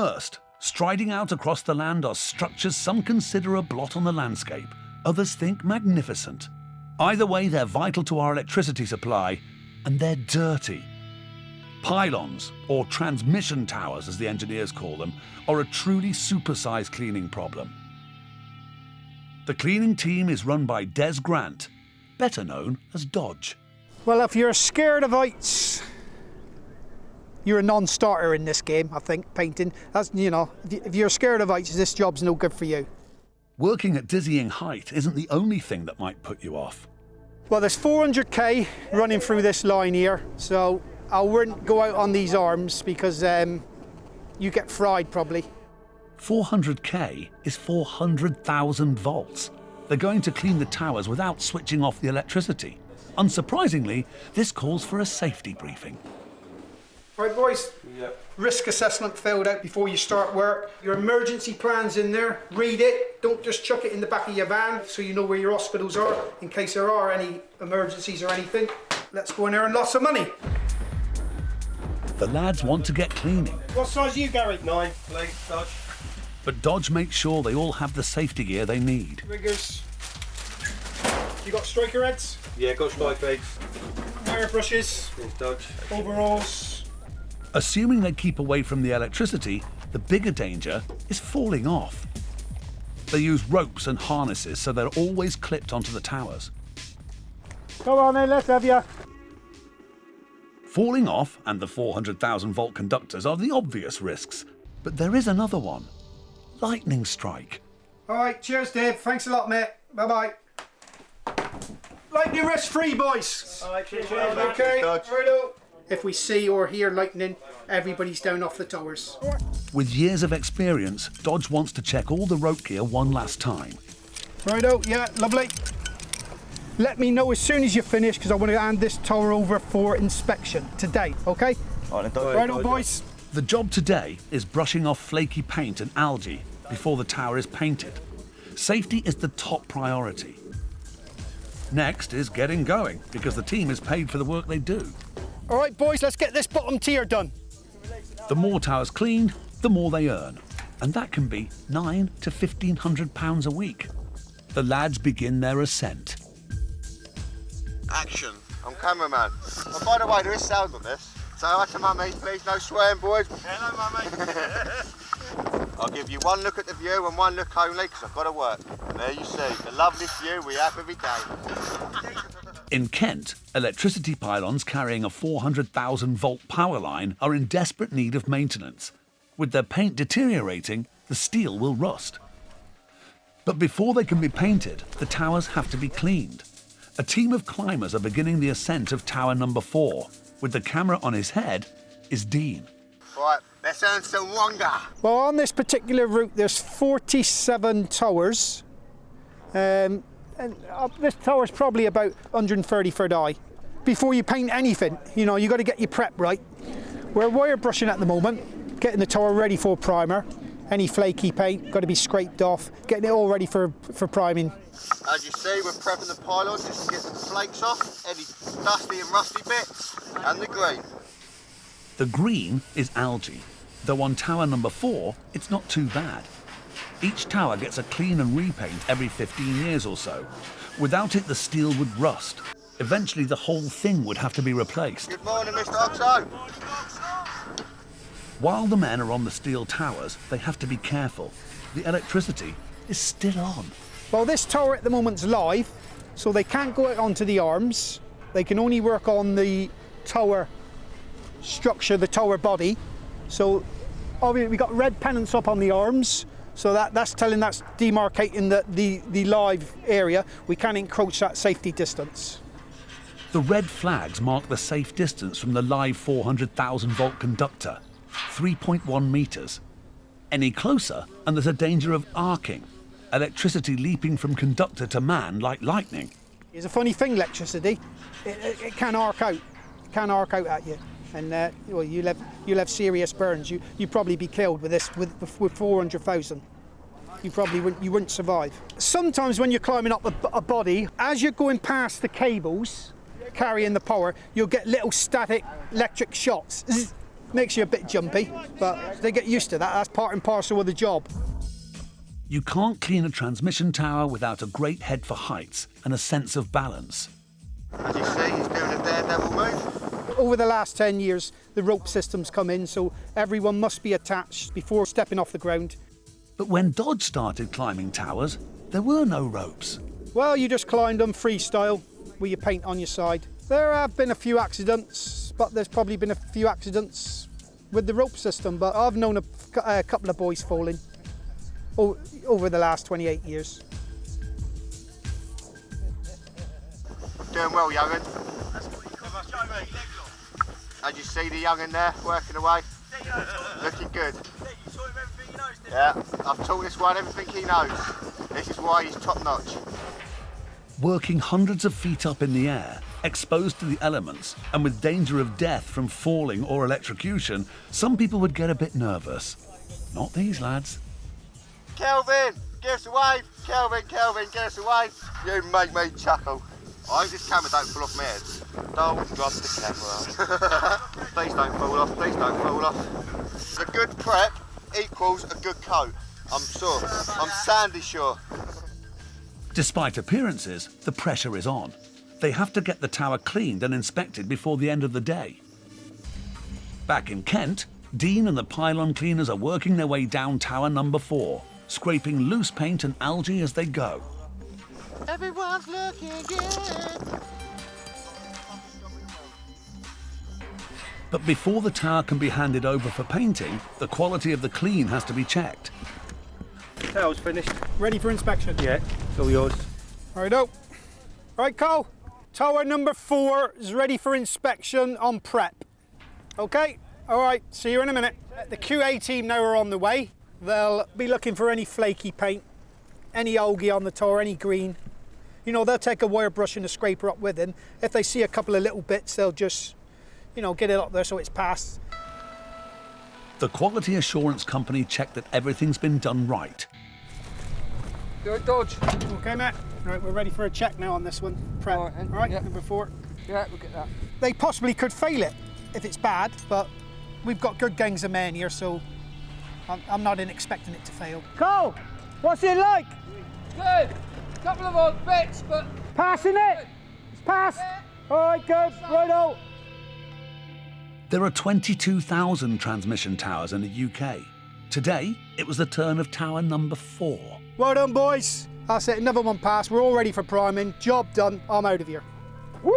First, striding out across the land are structures some consider a blot on the landscape, others think magnificent. Either way, they're vital to our electricity supply, and they're dirty. Pylons, or transmission towers as the engineers call them, are a truly supersize cleaning problem. The cleaning team is run by Des Grant, better known as Dodge. Well, if you're scared of heights, you're a non-starter in this game, I think, painting. That's, you know, if you're scared of heights, this job's no good for you. Working at dizzying height isn't the only thing that might put you off. Well, there's 400k running through this line here, so I wouldn't go out on these arms because you get fried probably. 400k is 400,000 volts. They're going to clean the towers without switching off the electricity. Unsurprisingly, this calls for a safety briefing. Right, boys. Yep. Risk assessment filled out before you start work. Your emergency plan's in there. Read it. Don't just chuck it in the back of your van so you know where your hospitals are in case there are any emergencies or anything. Let's go in there and lots of money. The lads want to get cleaning. What size are you, Gary? 9, please, Dodge. But Dodge makes sure they all have the safety gear they need. Riggers. You got striker heads? Yeah, got strike legs. Wire brushes. Please, Dodge. Overalls. Assuming they keep away from the electricity, the bigger danger is falling off. They use ropes and harnesses so they're always clipped onto the towers. Come on then, let's have you. Falling off and the 400,000 volt conductors are the obvious risks, but there is another one. Lightning strike. All right, cheers, Dave. Thanks a lot, mate. Bye-bye. Lightning rest free, boys. All right, cheers. Okay, righto. If we see or hear lightning, everybody's down off the towers. With years of experience, Dodge wants to check all the rope gear one last time. Righto, yeah, lovely. Let me know as soon as you finish because I want to hand this tower over for inspection today, okay? Righto, boys. The job today is brushing off flaky paint and algae before the tower is painted. Safety is the top priority. Next is getting going because the team is paid for the work they do. All right, boys, let's get this bottom tier done. The more towers cleaned, the more they earn. And that can be £900 to £1,500 a week. The lads begin their ascent. Action. I'm cameraman. Oh, by the way, there is sound on this. So hi to mummy, please, no swearing, boys. Hello, mummy. I'll give you one look at the view and one look only because I've got to work. And there you see, the lovely view we have every day. In Kent, electricity pylons carrying a 400,000 volt power line are in desperate need of maintenance. With their paint deteriorating, the steel will rust. But before they can be painted, the towers have to be cleaned. A team of climbers are beginning the ascent of tower number 4. With the camera on his head is Dean. Right, let's earn some longer. Well, on this particular route, there's 47 towers. And this tower's probably about 130 foot high. Before you paint anything, you know, you got to get your prep right. We're wire brushing at the moment, getting the tower ready for primer. Any flaky paint got to be scraped off, getting it all ready for priming. As you see, we're prepping the pylons just to get the flakes off, any dusty and rusty bits, and the green. The green is algae, though on tower number 4, it's not too bad. Each tower gets a clean and repaint every 15 years or so. Without it, the steel would rust. Eventually, the whole thing would have to be replaced. Good morning, Mr. Oxo. While the men are on the steel towers, they have to be careful. The electricity is still on. Well, this tower at the moment's live, so they can't go out onto the arms. They can only work on the tower structure, the tower body. So obviously we've got red pennants up on the arms, so that's demarcating the live area. We can't encroach that safety distance. The red flags mark the safe distance from the live 400,000 volt conductor, 3.1 metres. Any closer and there's a danger of arcing, electricity leaping from conductor to man like lightning. It's a funny thing, electricity. It can arc out. It can arc out at you. And well, you'll have serious burns. You'd probably be killed with this with 400,000. You wouldn't survive. Sometimes when you're climbing up a body, as you're going past the cables carrying the power, you'll get little static electric shocks. Makes you a bit jumpy, but they get used to that. That's part and parcel of the job. You can't clean a transmission tower without a great head for heights and a sense of balance. As you see, he's doing a daredevil move. Over the last 10 years, the rope systems come in, so everyone must be attached before stepping off the ground. But when Dodge started climbing towers, there were no ropes. Well, you just climbed them freestyle with your paint on your side. There have been a few accidents, but there's probably been a few accidents with the rope system, but I've known a couple of boys falling over the last 28 years. Doing well, young'un. As you see the young'un there, working away. Looking good. Yeah, I've taught this one everything he knows. This is why he's top notch. Working hundreds of feet up in the air, exposed to the elements, and with danger of death from falling or electrocution, some people would get a bit nervous. Not these lads. Kelvin, give us a wave. Kelvin, give us a wave. You make me chuckle. I hope this camera don't fall off my head. Don't drop the camera. Please don't fall off, please don't fall off. A good prep equals a good coat. I'm sure. I'm sandy sure. Despite appearances, the pressure is on. They have to get the tower cleaned and inspected before the end of the day. Back in Kent, Dean and the pylon cleaners are working their way down tower number 4, scraping loose paint and algae as they go. Everyone's looking good. But before the tower can be handed over for painting, the quality of the clean has to be checked. Tower's finished. Ready for inspection? Yeah, it's all yours. Righto. Right, Cole. Tower number 4 is ready for inspection on prep. Okay? All right, see you in a minute. The QA team now are on the way. They'll be looking for any flaky paint, any algae on the tower, any green. You know, they'll take a wire brush and a scraper up with them. If they see a couple of little bits, they'll just, you know, get it up there so it's passed. The quality assurance company checked that everything's been done right. Do it, Dodge. Okay, Matt. Right, we're ready for a check now on this one. Prep. All right, then. All right, Yep. number 4. Yeah, we'll get that. They possibly could fail it if it's bad, but we've got good gangs of men here, so I'm not expecting it to fail. Cole, what's it like? Good. Couple of odd bits, but Passing it? It's passed. All right, good. Righto. There are 22,000 transmission towers in the UK. Today, it was the turn of tower number 4. Well done, boys. That's it. Another one passed. We're all ready for priming. Job done. I'm out of here. Woo!